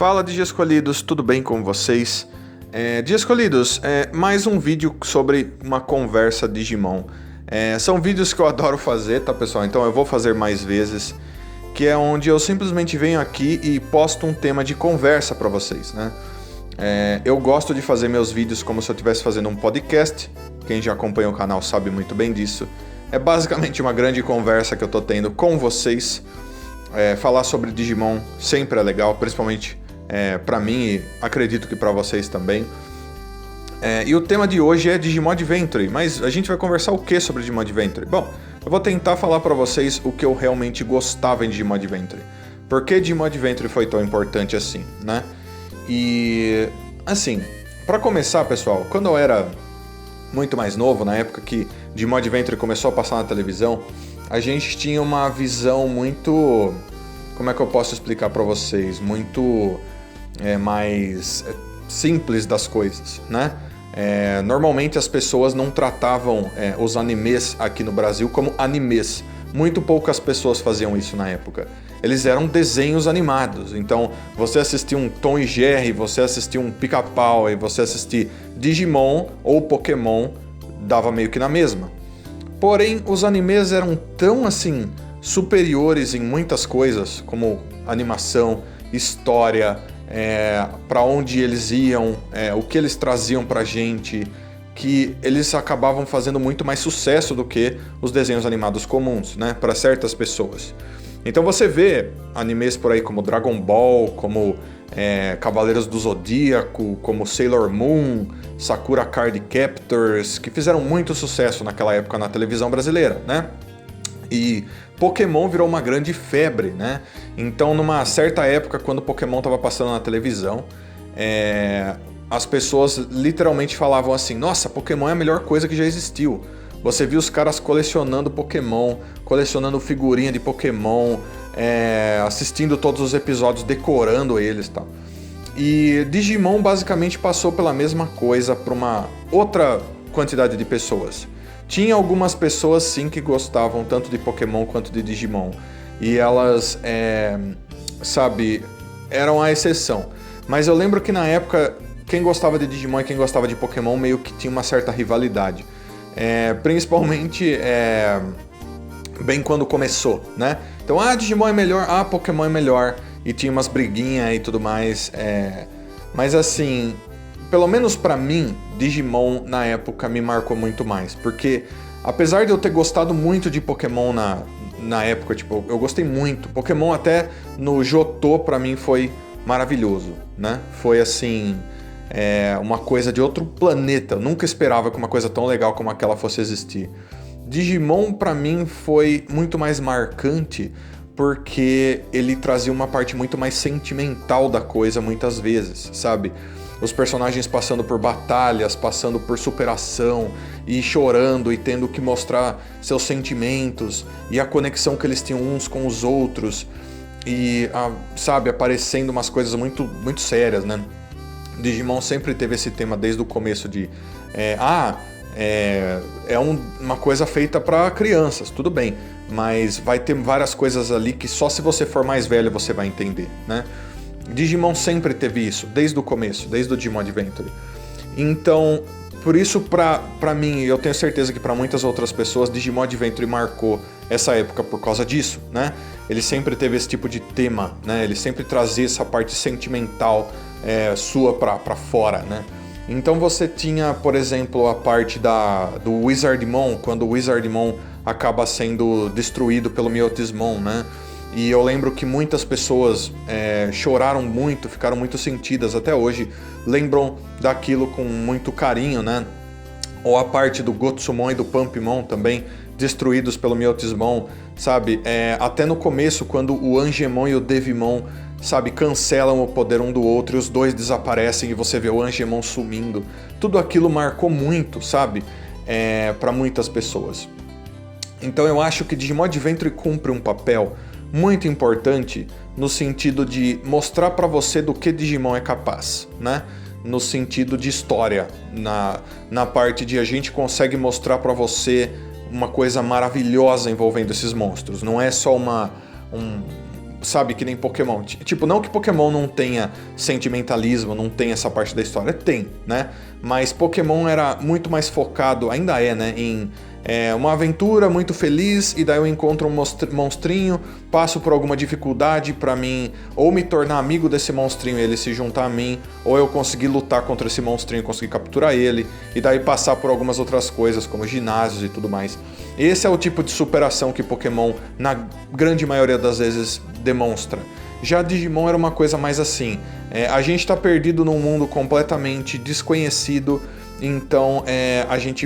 Fala, Dias Escolhidos, tudo bem com vocês? Dias Escolhidos, mais um vídeo sobre uma conversa Digimon. São vídeos que eu adoro fazer, tá, pessoal? Então eu vou fazer mais vezes, que é onde eu simplesmente venho aqui e posto um tema de conversa pra vocês, né? Eu gosto de fazer meus vídeos como se eu estivesse fazendo um podcast. Quem já acompanha o canal sabe muito bem disso. É basicamente uma grande conversa que eu tô tendo com vocês. Falar sobre Digimon sempre é legal, principalmente pra mim e acredito que pra vocês também. E o tema de hoje é Digimon Adventure, mas a gente vai conversar o que sobre Digimon Adventure? Bom, eu vou tentar falar pra vocês o que eu realmente gostava em Digimon Adventure. Por que Digimon Adventure foi tão importante assim, né? E, assim, pra começar, pessoal, quando eu era muito mais novo, na época que Digimon Adventure começou a passar na televisão, a gente tinha uma visão muito... Como é que eu posso explicar pra vocês? Muito mais simples das coisas, né? Normalmente as pessoas não tratavam os animes aqui no Brasil como animes. Muito poucas pessoas faziam isso na época. Eles eram desenhos animados. Então, você assistia um Tom e Jerry, você assistia um Pica-Pau e você assistia Digimon ou Pokémon, dava meio que na mesma. Porém, os animes eram tão, assim, superiores em muitas coisas, como animação, história, para onde eles iam, o que eles traziam pra gente, que eles acabavam fazendo muito mais sucesso do que os desenhos animados comuns, né, para certas pessoas. Então você vê animes por aí como Dragon Ball, como Cavaleiros do Zodíaco, como Sailor Moon, Sakura Card Captors, que fizeram muito sucesso naquela época na televisão brasileira, né? E Pokémon virou uma grande febre, né? Então, numa certa época, quando Pokémon estava passando na televisão, as pessoas literalmente falavam assim: nossa, Pokémon é a melhor coisa que já existiu. Você viu os caras colecionando Pokémon, colecionando figurinha de Pokémon, assistindo todos os episódios, decorando eles e tal. E Digimon basicamente passou pela mesma coisa para uma outra quantidade de pessoas. Tinha algumas pessoas sim que gostavam tanto de Pokémon quanto de Digimon. E elas, eram a exceção. Mas eu lembro que na época, quem gostava de Digimon e quem gostava de Pokémon meio que tinha uma certa rivalidade. Principalmente bem quando começou, né? Então, Digimon é melhor, Pokémon é melhor. E tinha umas briguinhas e tudo mais. Mas assim... Pelo menos pra mim, Digimon na época me marcou muito mais. Porque apesar de eu ter gostado muito de Pokémon na época, tipo, eu gostei muito. Pokémon até no Johto pra mim foi maravilhoso, né? Foi assim, uma coisa de outro planeta. Eu nunca esperava que uma coisa tão legal como aquela fosse existir. Digimon pra mim foi muito mais marcante porque ele trazia uma parte muito mais sentimental da coisa muitas vezes, sabe? Os personagens passando por batalhas, passando por superação e chorando e tendo que mostrar seus sentimentos e a conexão que eles tinham uns com os outros e, aparecendo umas coisas muito, muito sérias, né? Digimon sempre teve esse tema desde o começo de uma coisa feita para crianças, tudo bem, mas vai ter várias coisas ali que só se você for mais velho você vai entender, né? Digimon sempre teve isso, desde o começo, desde o Digimon Adventure. Então, por isso, pra mim, eu tenho certeza que pra muitas outras pessoas, Digimon Adventure marcou essa época por causa disso, né? Ele sempre teve esse tipo de tema, né? Ele sempre trazia essa parte sentimental sua pra fora, né? Então você tinha, por exemplo, a parte do Wizardmon, quando o Wizardmon acaba sendo destruído pelo Myotismon, né? E eu lembro que muitas pessoas choraram muito, ficaram muito sentidas até hoje, lembram daquilo com muito carinho, né? Ou a parte do Gotsumon e do Pumpmon também, destruídos pelo Myotismon, sabe? Até no começo, quando o Angemon e o Devimon, sabe, cancelam o poder um do outro e os dois desaparecem e você vê o Angemon sumindo. Tudo aquilo marcou muito, sabe? Para muitas pessoas. Então eu acho que Digimon Adventure cumpre um papel muito importante no sentido de mostrar pra você do que Digimon é capaz, né? No sentido de história, na parte de a gente consegue mostrar pra você uma coisa maravilhosa envolvendo esses monstros. Não é só sabe, que nem Pokémon. Tipo, não que Pokémon não tenha sentimentalismo, não tenha essa parte da história, tem, né? Mas Pokémon era muito mais focado, ainda é, né, em uma aventura muito feliz, e daí eu encontro um monstrinho, passo por alguma dificuldade pra mim ou me tornar amigo desse monstrinho e ele se juntar a mim, ou eu conseguir lutar contra esse monstrinho, conseguir capturar ele, e daí passar por algumas outras coisas, como ginásios e tudo mais. Esse é o tipo de superação que Pokémon, na grande maioria das vezes, demonstra. Já Digimon era uma coisa mais assim, a gente tá perdido num mundo completamente desconhecido, então a gente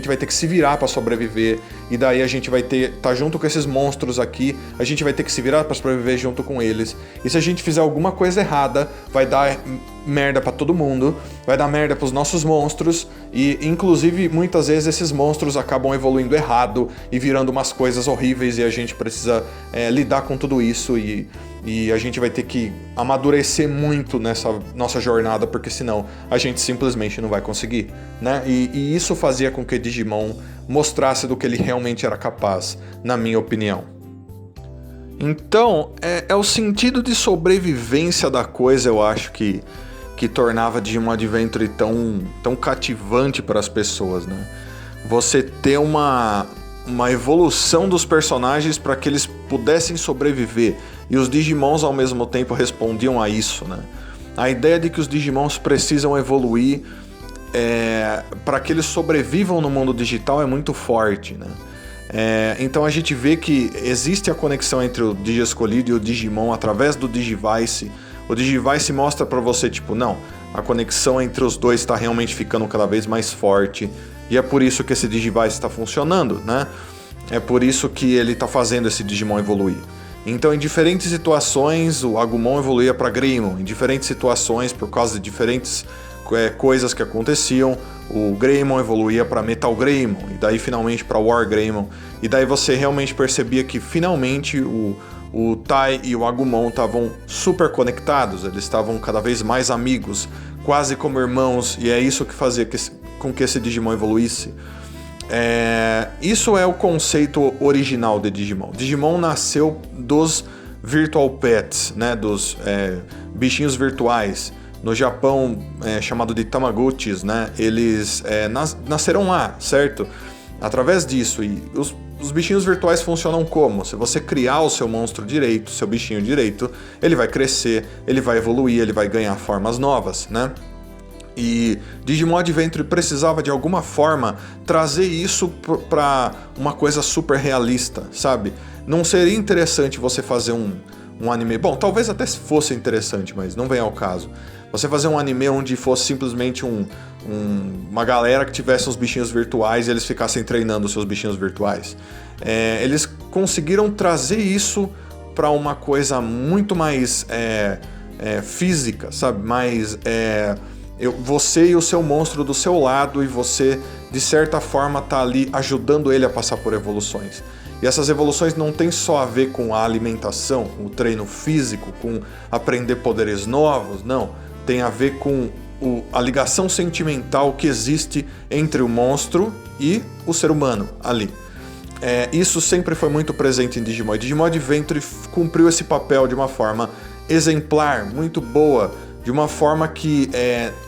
vai ter que se virar para sobreviver, e daí a gente vai tá junto com esses monstros aqui, a gente vai ter que se virar para sobreviver junto com eles, e se a gente fizer alguma coisa errada, vai dar merda para todo mundo, vai dar merda pros nossos monstros, e inclusive muitas vezes esses monstros acabam evoluindo errado e virando umas coisas horríveis, e a gente precisa lidar com tudo isso, e a gente vai ter que amadurecer muito nessa nossa jornada, porque senão a gente simplesmente não vai conseguir, né? E isso fazia com que Digimon mostrasse do que ele realmente era capaz, na minha opinião. Então, é o sentido de sobrevivência da coisa, eu acho que tornava Digimon Adventure tão cativante para as pessoas, né? Você ter uma evolução dos personagens para que eles pudessem sobreviver, e os Digimons ao mesmo tempo respondiam a isso, né? A ideia de que os Digimons precisam evoluir para que eles sobrevivam no mundo digital é muito forte, né? Então a gente vê que existe a conexão entre o Digiescolhido e o Digimon através do Digivice. O Digivice mostra para você, tipo, não, a conexão entre os dois está realmente ficando cada vez mais forte, e é por isso que esse Digivice está funcionando, né? É por isso que ele está fazendo esse Digimon evoluir. Então, em diferentes situações, o Agumon evoluía para Greymon. Em diferentes situações, por causa de diferentes coisas que aconteciam, o Greymon evoluía para Metal Greymon, e daí finalmente para War Greymon. E daí você realmente percebia que finalmente o Tai e o Agumon estavam super conectados, eles estavam cada vez mais amigos, quase como irmãos, e é isso que fazia com que esse Digimon evoluísse. Isso é o conceito original de Digimon. Digimon nasceu dos Virtual Pets, né, dos bichinhos virtuais. No Japão, chamado de Tamagotchis, né, eles nasceram lá, certo? Através disso, e os bichinhos virtuais funcionam como? Se você criar o seu monstro direito, seu bichinho direito, ele vai crescer, ele vai evoluir, ele vai ganhar formas novas, né? E Digimon Adventure precisava de alguma forma trazer isso para uma coisa super realista, sabe? Não seria interessante você fazer um anime... Bom, talvez até fosse interessante, mas não vem ao caso. Você fazer um anime onde fosse simplesmente uma galera que tivesse uns bichinhos virtuais e eles ficassem treinando os seus bichinhos virtuais. Eles conseguiram trazer isso para uma coisa muito mais física, sabe? Mais... você e o seu monstro do seu lado, e você, de certa forma, tá ali ajudando ele a passar por evoluções. E essas evoluções não tem só a ver com a alimentação, com o treino físico, com aprender poderes novos, não. Tem a ver com a ligação sentimental que existe entre o monstro e o ser humano ali. Isso sempre foi muito presente em Digimon. E Digimon Adventure cumpriu esse papel de uma forma exemplar, muito boa, de uma forma que,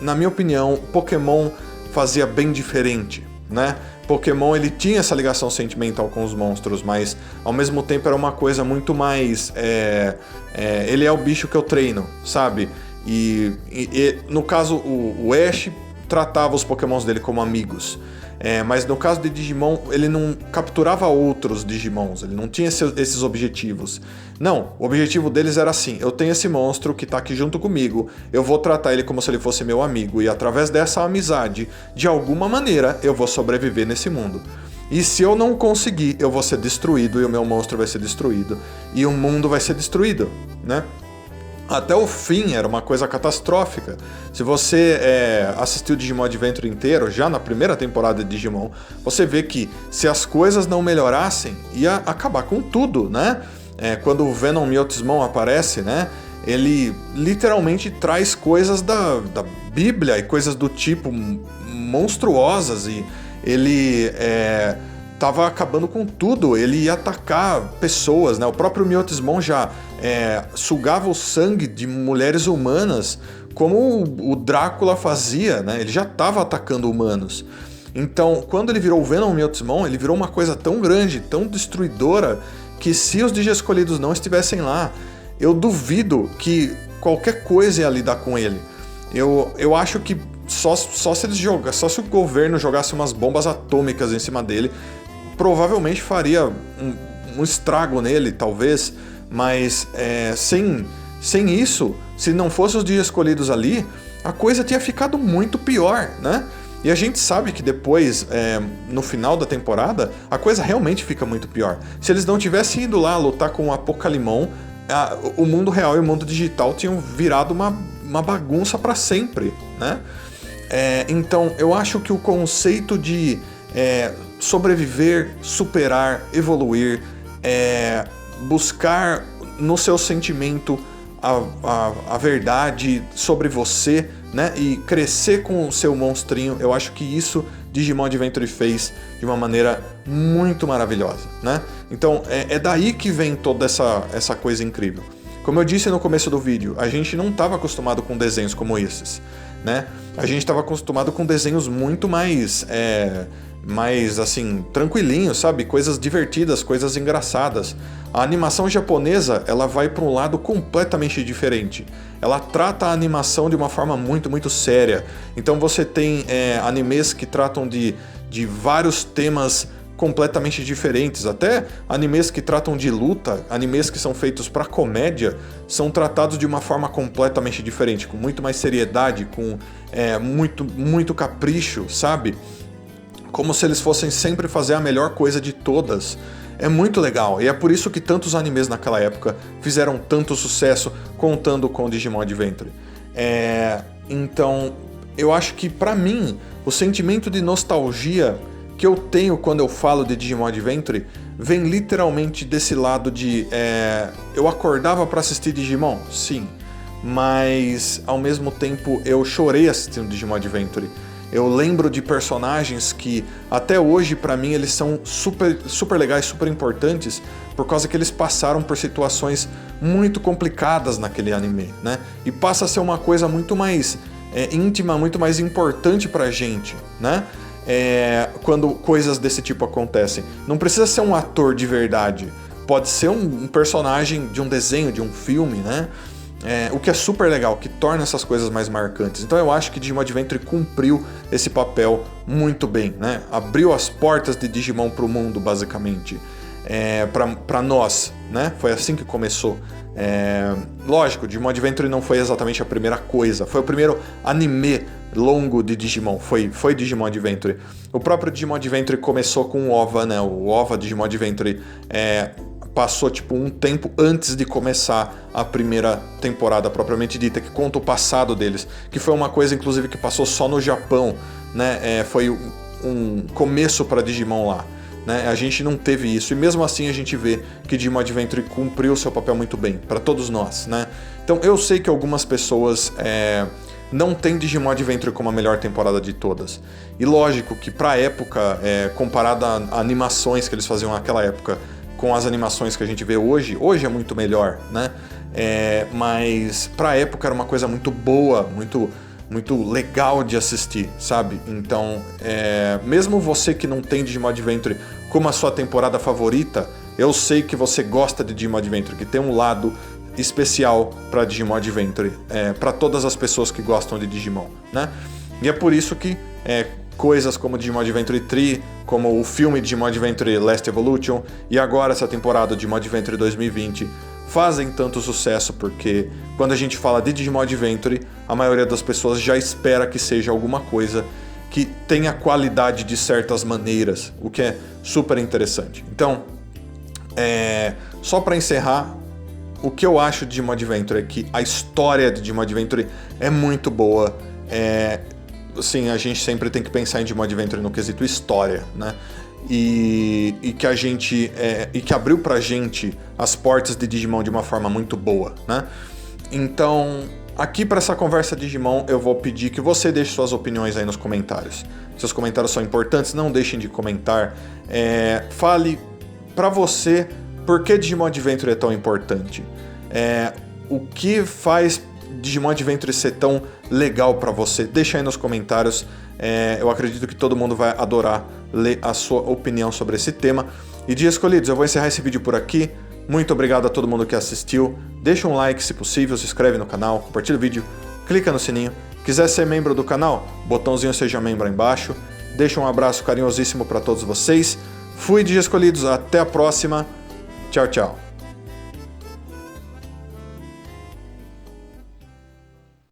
na minha opinião, Pokémon fazia bem diferente, né? Pokémon, ele tinha essa ligação sentimental com os monstros, mas ao mesmo tempo era uma coisa muito mais... ele é o bicho que eu treino, sabe? E no caso, o Ash tratava os Pokémons dele como amigos. Mas no caso de Digimon, ele não capturava outros Digimons, ele não tinha esses objetivos. Não, o objetivo deles era assim: eu tenho esse monstro que tá aqui junto comigo, eu vou tratar ele como se ele fosse meu amigo, e através dessa amizade, de alguma maneira, eu vou sobreviver nesse mundo. E se eu não conseguir, eu vou ser destruído, e o meu monstro vai ser destruído, e o mundo vai ser destruído, né? Até o fim era uma coisa catastrófica. Se você assistiu o Digimon Adventure inteiro, já na primeira temporada de Digimon, você vê que se as coisas não melhorassem, ia acabar com tudo, né? Quando o Venom Miotismon aparece, né? Ele literalmente traz coisas da Bíblia e coisas do tipo monstruosas, e ele tava acabando com tudo, ele ia atacar pessoas, né? O próprio Myotismon já sugava o sangue de mulheres humanas, como o Drácula fazia, né? Ele já estava atacando humanos. Então, quando ele virou o Venom Myotismon, ele virou uma coisa tão grande, tão destruidora, que se os Digi Escolhidos não estivessem lá, eu duvido que qualquer coisa ia lidar com ele. Eu acho que só se eles só se o governo jogasse umas bombas atômicas em cima dele, provavelmente faria um estrago nele, talvez, mas sem isso, se não fossem os Digi Escolhidos ali, a coisa tinha ficado muito pior, né? E a gente sabe que depois, no final da temporada, a coisa realmente fica muito pior. Se eles não tivessem ido lá lutar com o Apocalimon, o mundo real e o mundo digital tinham virado uma bagunça para sempre, né? Então, eu acho que o conceito de sobreviver, superar, evoluir, buscar no seu sentimento a verdade sobre você, né? E crescer com o seu monstrinho, eu acho que isso Digimon Adventure fez de uma maneira muito maravilhosa, né? Então é daí que vem toda essa coisa incrível. Como eu disse no começo do vídeo, a gente não estava acostumado com desenhos como esses, né? A gente estava acostumado com desenhos muito mais assim, tranquilinhos, sabe? Coisas divertidas, coisas engraçadas. A animação japonesa, ela vai para um lado completamente diferente. Ela trata a animação de uma forma muito, muito séria. Então você tem animes que tratam de vários temas completamente diferentes. Até animes que tratam de luta, animes que são feitos para comédia, são tratados de uma forma completamente diferente, com muito mais seriedade, com muito, muito capricho, sabe? Como se eles fossem sempre fazer a melhor coisa de todas. É muito legal, e é por isso que tantos animes naquela época fizeram tanto sucesso contando com Digimon Adventure. Então, eu acho que pra mim, o sentimento de nostalgia que eu tenho quando eu falo de Digimon Adventure vem literalmente desse lado de... eu acordava pra assistir Digimon? Sim. Mas, ao mesmo tempo, eu chorei assistindo Digimon Adventure. Eu lembro de personagens que, até hoje, pra mim, eles são super, super legais, super importantes, por causa que eles passaram por situações muito complicadas naquele anime, né? E passa a ser uma coisa muito mais íntima, muito mais importante pra gente, né? Quando coisas desse tipo acontecem. Não precisa ser um ator de verdade, pode ser um personagem de um desenho, de um filme, né? O que é super legal, que torna essas coisas mais marcantes. Então eu acho que Digimon Adventure cumpriu esse papel muito bem, né? Abriu as portas de Digimon pro mundo, basicamente. Pra nós, né? Foi assim que começou. Lógico, Digimon Adventure não foi exatamente a primeira coisa. Foi o primeiro anime longo de Digimon. Foi Digimon Adventure. O próprio Digimon Adventure começou com o OVA, né? O OVA Digimon Adventure passou tipo um tempo antes de começar a primeira temporada propriamente dita, que conta o passado deles, que foi uma coisa inclusive que passou só no Japão, né? Foi um começo para Digimon lá, né? A gente não teve isso, e mesmo assim a gente vê que Digimon Adventure cumpriu seu papel muito bem, para todos nós, né? Então eu sei que algumas pessoas não tem Digimon Adventure como a melhor temporada de todas. E lógico que pra época, comparado a animações que eles faziam naquela época com as animações que a gente vê hoje é muito melhor, né? Mas pra época era uma coisa muito boa, muito, muito legal de assistir, sabe? Então, mesmo você que não tem Digimon Adventure como a sua temporada favorita, eu sei que você gosta de Digimon Adventure, que tem um lado especial para Digimon Adventure, para todas as pessoas que gostam de Digimon, né? E é por isso que coisas como Digimon Adventure 3, como o filme Digimon Adventure Last Evolution e agora essa temporada Digimon Adventure 2020 fazem tanto sucesso, porque quando a gente fala de Digimon Adventure, a maioria das pessoas já espera que seja alguma coisa que tenha qualidade de certas maneiras, o que é super interessante. Então, só para encerrar, o que eu acho de Digimon Adventure é que a história de Digimon Adventure é muito boa. Sim, a gente sempre tem que pensar em Digimon Adventure no quesito história, né? E que a gente e que abriu pra gente as portas de Digimon de uma forma muito boa, né? Então, aqui para essa conversa Digimon eu vou pedir que você deixe suas opiniões aí nos comentários. Seus comentários são importantes, não deixem de comentar. Fale para você por que Digimon Adventure é tão importante. O que faz Digimon Adventure ser tão legal para você? Deixa aí nos comentários. Eu acredito que todo mundo vai adorar ler a sua opinião sobre esse tema. E Dia Escolhidos, eu vou encerrar esse vídeo por aqui. Muito obrigado a todo mundo que assistiu. Deixa um like se possível, se inscreve no canal, compartilha o vídeo, clica no sininho. Quiser ser membro do canal, botãozinho Seja Membro aí embaixo. Deixa um abraço carinhosíssimo para todos vocês. Fui Dia Escolhidos, até a próxima. Tchau, tchau.